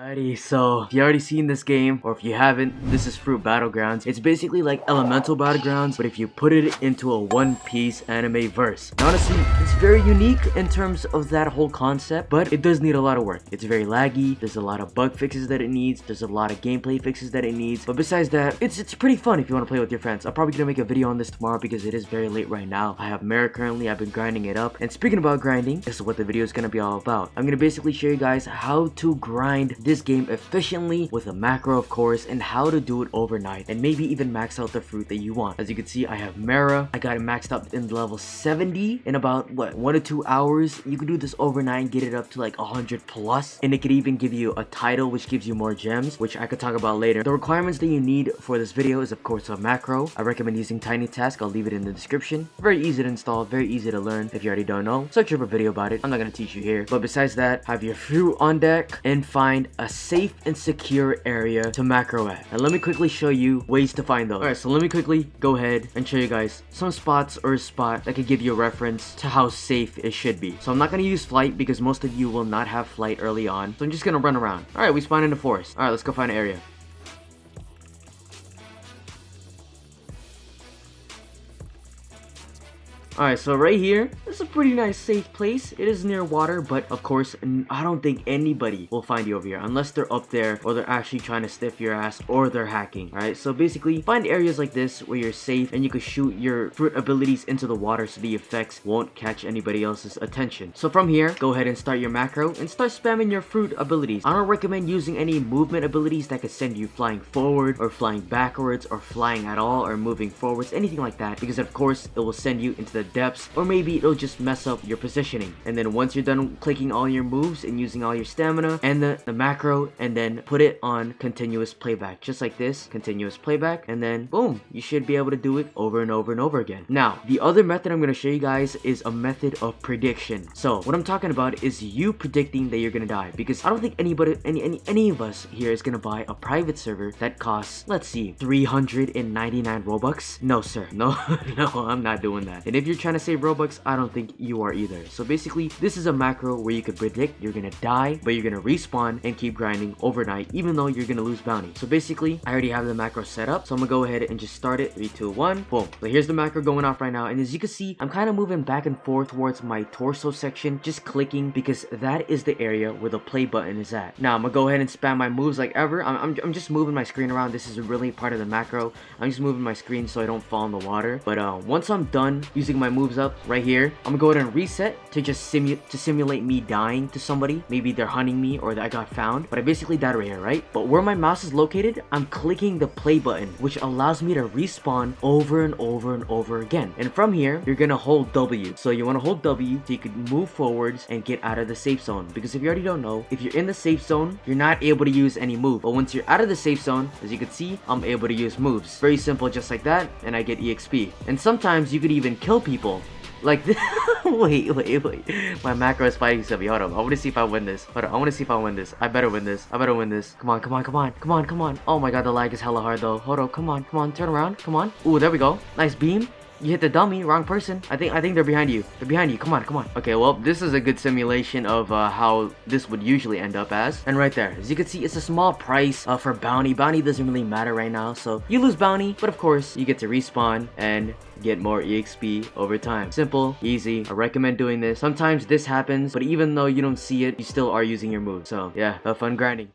Alrighty, so if you already seen this game, or if you haven't, this is Fruit Battlegrounds. It's basically like Elemental Battlegrounds, but if you put it into a One Piece anime verse. And honestly, it's very unique in terms of that whole concept, but it does need a lot of work. It's very laggy, there's a lot of bug fixes that it needs, there's a lot of gameplay fixes that it needs, but besides that, it's pretty fun if you want to play with your friends. I'm probably gonna make a video on this tomorrow because it is very late right now. I have merit currently, I've been grinding it up, and speaking about grinding, this is what the video is gonna be all about. I'm gonna basically show you guys how to grind this game efficiently with a macro, of course, and how to do it overnight, and maybe even max out the fruit that you want. As you can see, I have Mara. I got it maxed up in level 70 in about, what, 1 to 2 hours. You can do this overnight and get it up to like 100 plus, and it could even give you a title, which gives you more gems, which I could talk about later. The requirements that you need for this video is, of course, a macro. I recommend using Tiny Task. I'll leave it in the description. Very easy to install, very easy to learn. If you already don't know, search up a video about it. I'm not gonna teach you here, but besides that, have your fruit on deck and find a safe and secure area to macro at. And let me quickly show you ways to find those. Alright, so let me quickly go ahead and show you guys some spots or a spot that could give you a reference to how safe it should be. So I'm not going to use flight because most of you will not have flight early on. So I'm just going to run around. Alright, we spawned in the forest. Alright, let's go find an area. Alright, so right here, this is a pretty nice safe place. It is near water, but of course, I don't think anybody will find you over here unless they're up there or they're actually trying to stiff your ass or they're hacking. Alright, so basically, find areas like this where you're safe and you can shoot your fruit abilities into the water so the effects won't catch anybody else's attention. So from here, go ahead and start your macro and start spamming your fruit abilities. I don't recommend using any movement abilities that could send you flying forward or flying backwards or flying at all or moving forwards, anything like that, because of course, it will send you into the depths, or maybe it'll just mess up your positioning. And then once you're done clicking all your moves and using all your stamina and the macro, and then put it on continuous playback, just like this, continuous playback, and then boom, you should be able to do it over and over and over again. Now, the other method I'm going to show you guys is a method of prediction. So what I'm talking about is you predicting that you're gonna die, because I don't think anybody, any of us here is gonna buy a private server that costs, let's see, 399 Robux. No sir, no, no, I'm not doing that. And if you're trying to save Robux, I don't think you are either. So basically, this is a macro where you could predict you're gonna die, but you're gonna respawn and keep grinding overnight, even though you're gonna lose bounty. So basically, I already have the macro set up, so I'm gonna go ahead and just start it. 3, 2, 1, boom. So here's the macro going off right now, and as you can see, I'm kind of moving back and forth towards my torso section, just clicking, because that is the area where the play button is at. Now I'm gonna go ahead and spam my moves like ever. I'm just moving my screen around. This is really part of the macro. I'm just moving my screen so I don't fall in the water. But once I'm done using my moves up right here, I'm gonna go ahead and reset to just simulate me dying to somebody. Maybe they're hunting me or that I got found, but I basically died right here, right? But where my mouse is located, I'm clicking the play button, which allows me to respawn over and over and over again. And from here, you're gonna hold W. So you want to hold W so you can move forwards and get out of the safe zone, because if you already don't know, if you're in the safe zone, you're not able to use any move. But once you're out of the safe zone, as you can see, I'm able to use moves. Very simple, just like that, and I get EXP. And sometimes you could even kill people like this. wait, my macro is fighting somebody. Hold on, I want to see if I win this. Hold on, I want to see if I win this. I better win this. Come on. Oh my god, the lag is hella hard though. Hold on, come on, turn around, come on. Ooh, there we go. Nice beam. You hit the dummy, wrong person. I think they're behind you. Come on. Okay, well, this is a good simulation of how this would usually end up as. And right there, as you can see, it's a small price for bounty. Bounty doesn't really matter right now, so you lose bounty, but of course, you get to respawn and get more EXP over time. Simple, easy. I recommend doing this. Sometimes this happens, but even though you don't see it, you still are using your moves. So yeah, have fun grinding.